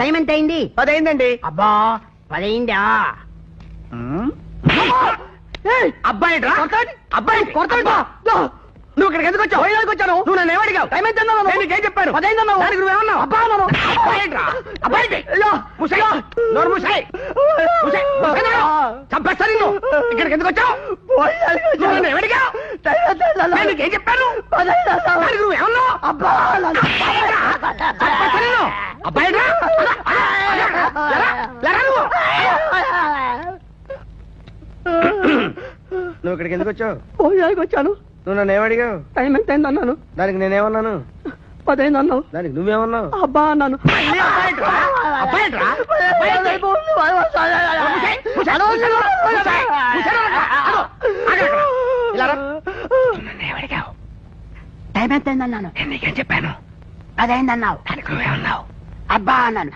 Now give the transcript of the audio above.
Time ఎంత అయింది? 10 అయిందండి. అబ్బా 10 అయిందా? అబ్బాయి అబ్బాయి నువ్వు ఇక్కడికి ఎందుకు వచ్చావు? వచ్చాను. నువ్వు నన్ను ఏమడిగావు? టైం ఎంత అన్నావు? నేను నీకేం చెప్పాను? 10 అయిందన్నావు. దానికి నువ్వేమన్నావు? అబ్బా అన్నాను. అబ్బాయి చంపేస్తాను నిన్ను. ఇక్కడికి ఎందుకు వచ్చావు? నువ్వు నన్ను ఏమడిగావు? నేను నీకేం చెప్పాను? దానికి నువ్వేమన్నావు? అబ్బా చంపేస్తాను నిన్ను. అబ్బాయి నువ్వు ఇక్కడికి ఎందుకు వచ్చావు? పోయానికి వచ్చాను. నువ్వు నన్ను ఏమడిగావు? టైం ఎంత అయింది అన్నాను. దానికి నేనేమన్నాను? 10 అయింది అన్నావు. దానికి నువ్వేమన్నావు? అబ్బా అన్నాను. టైం ఎంత అయింది అన్నాను. నీకేం చెప్పాను? 10 అయింది అన్నావు. దానికి నువ్వేమన్నావు? అబ్బా అన్నాను.